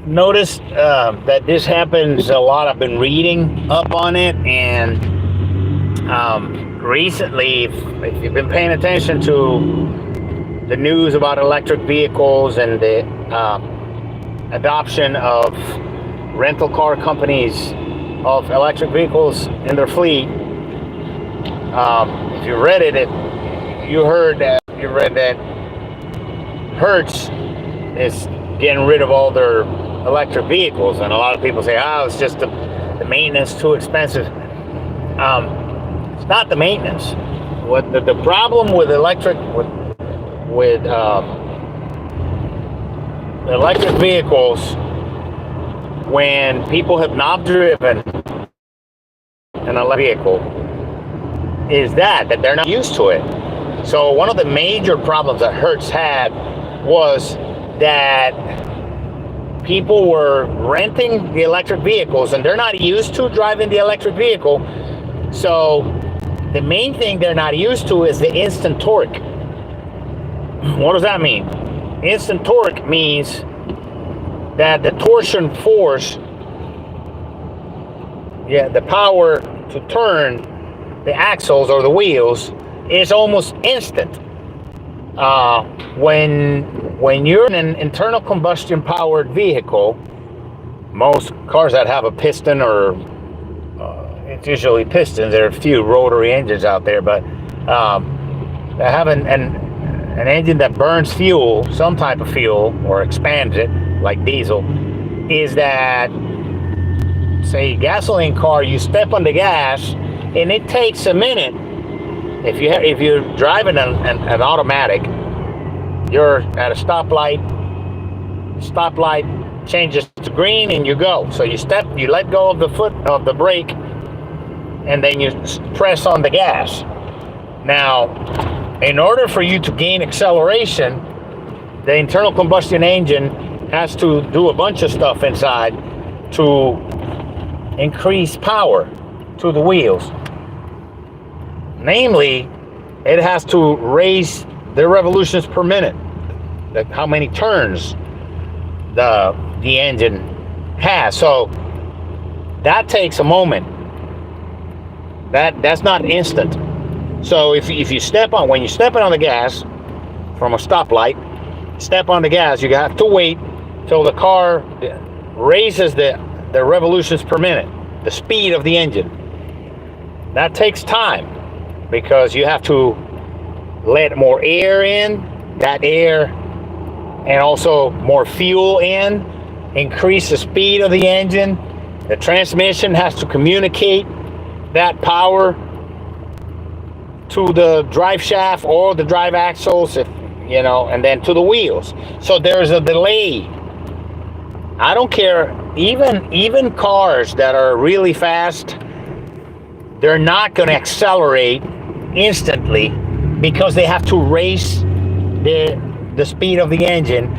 noticed that this happens a lot. I've been reading up on it, and recently, if you've been paying attention to the news about electric vehicles and the adoption of rental car companies of electric vehicles in their fleet, if you read you read that Hertz is getting rid of all their electric vehicles, and a lot of people say, "Oh, it's just the maintenance too expensive." It's not the maintenance. What the problem with with electric vehicles, when people have not driven an electric vehicle, is that they're not used to it. So one of the major problems that Hertz had was that people were renting the electric vehicles and they're not used to driving the electric vehicle. So the main thing they're not used to is the instant torque. What does that mean? Instant torque means that the torsion force, the power to turn the axles or the wheels, is almost instant. When you're in an internal combustion powered vehicle, most cars that have a piston, or it's usually pistons, there are a few rotary engines out there, but they have an engine that burns fuel, some type of fuel, or expands it, like diesel, is that, say, gasoline car, you step on the gas, and it takes a minute. If you're driving an automatic, you're at a stoplight changes to green, and you go. So you let go of the foot of the brake, and then you press on the gas. Now, in order for you to gain acceleration, the internal combustion engine has to do a bunch of stuff inside to increase power to the wheels. Namely, it has to raise the revolutions per minute, how many turns the engine has. So that takes a moment. That's not instant. So if you when you're stepping on the gas from a stoplight, step on the gas, you have to wait till the car raises the revolutions per minute, the speed of the engine. That takes time, because you have to let more air in, that air, and also more fuel in, increase the speed of the engine. The transmission has to communicate that power to the drive shaft or the drive axles, and then to the wheels. So there's a delay. I don't care, even cars that are really fast, they're not going to accelerate instantly, because they have to raise the speed of the engine.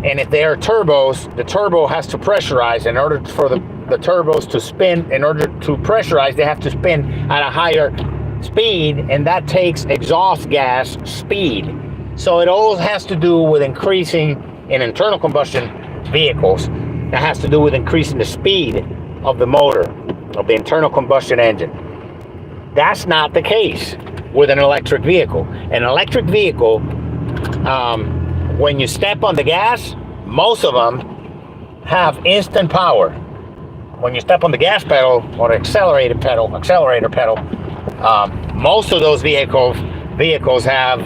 And if they are turbos, the turbo has to pressurize. In order for the turbos to spin, in order to pressurize, they have to spin at a higher speed, and that takes exhaust gas speed. So it all has to do with increasing, in internal combustion vehicles, that has to do with increasing the speed of the motor, of the internal combustion engine. That's not the case with an electric vehicle. An electric vehicle, when you step on the gas, most of them have instant power. When you step on the gas pedal or the accelerator pedal, most of those vehicles have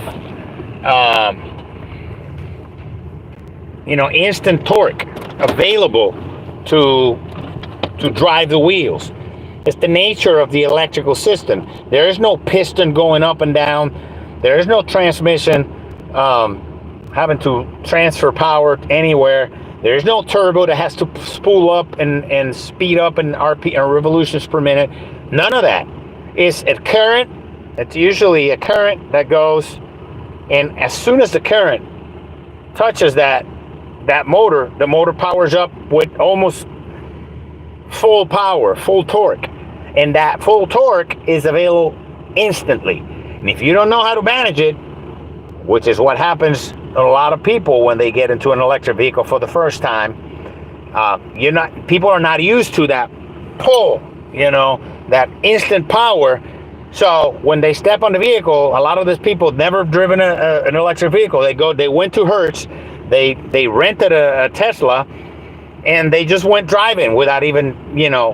instant torque available to drive the wheels. It's the nature of the electrical system. There is no piston going up and down. There is no transmission having to transfer power anywhere. There is no turbo that has to spool up and speed up in revolutions per minute. None of that. It's a current. It's usually a current that goes, and as soon as the current touches that motor, the motor powers up with almost full power, full torque. And that full torque is available instantly. And if you don't know how to manage it, which is what happens to a lot of people when they get into an electric vehicle for the first time, People are not used to that pull, that instant power. So when they step on the vehicle, a lot of these people never driven an electric vehicle. They went to Hertz, they rented a Tesla, and they just went driving without even,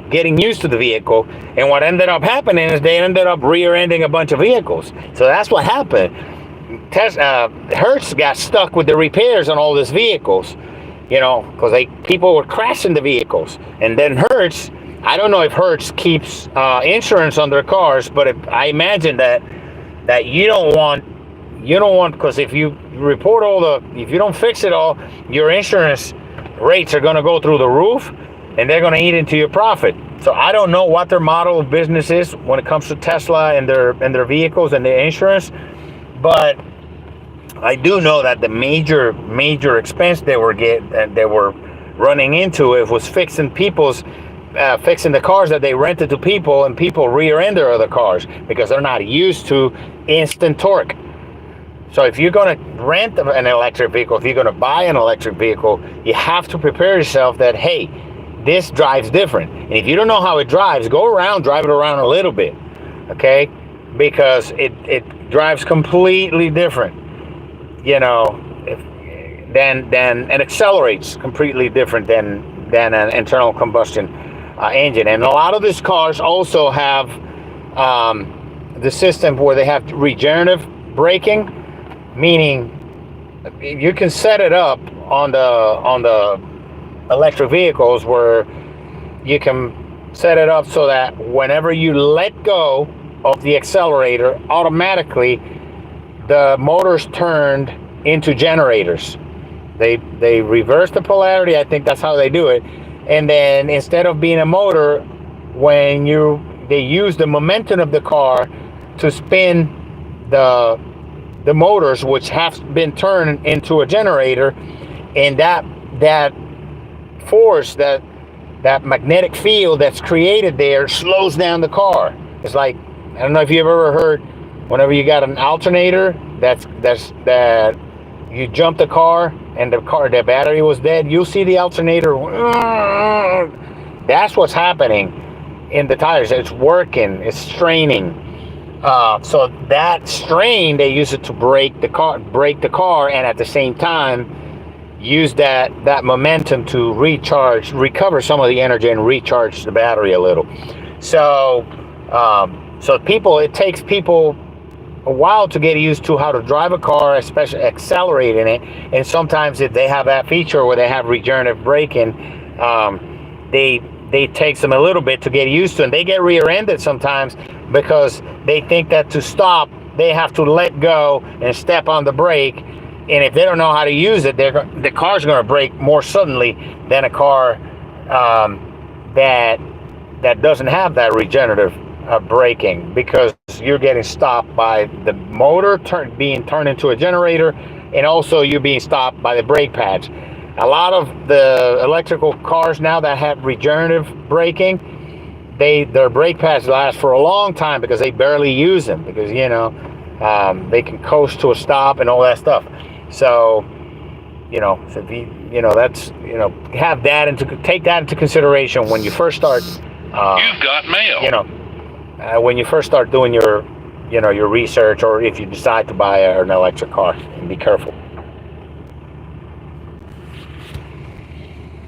getting used to the vehicle. And what ended up happening is they ended up rear-ending a bunch of vehicles. So that's what happened. Hertz got stuck with the repairs on all these vehicles, because people were crashing the vehicles. And then Hertz, I don't know if Hertz keeps insurance on their cars, but I imagine that you don't want, because if you report if you don't fix it all, your insurance rates are going to go through the roof, and they're going to eat into your profit. So I don't know what their model of business is when it comes to Tesla and their vehicles and their insurance, but I do know that the major expense they were running into, it was fixing the cars that they rented to people, and people rear-end their other cars because they're not used to instant torque. So if you're going to rent an electric vehicle, if you're going to buy an electric vehicle, you have to prepare yourself that, hey, this drives different. And if you don't know how it drives, drive it around a little bit, okay? Because it drives completely different, and accelerates completely different than an internal combustion engine. And a lot of these cars also have the system where they have regenerative braking, meaning you can set it up on the electric vehicles where you can set it up so that whenever you let go of the accelerator, automatically the motors turned into generators. They reverse the polarity. I think that's how they do it. And then instead of being a motor, they use the momentum of the car to spin the motors, which have been turned into a generator, and that force, that magnetic field that's created there, slows down the car. It's like, I don't know if you've ever heard, whenever you got an alternator that you jump the car and the battery was dead, you'll see the alternator. That's what's happening in the tires. It's working, it's straining. So that strain, they use it to break the car, and at the same time use that momentum to recover some of the energy and recharge the battery a little. So it takes people a while to get used to how to drive a car, especially accelerating it. And sometimes if they have that feature where they have regenerative braking, they takes them a little bit to get used to, and they get rear-ended sometimes because they think that to stop they have to let go and step on the brake, and if they don't know how to use it, the car's going to brake more suddenly than a car that doesn't have that regenerative braking, because you're getting stopped by the motor being turned into a generator, and also you're being stopped by the brake pads. A lot of the electrical cars now that have regenerative braking, their brake pads last for a long time because they barely use them, because they can coast to a stop and all that stuff. So so if take that into consideration when you first start. You've got mail. When you first start doing your research, or if you decide to buy an electric car, and be careful.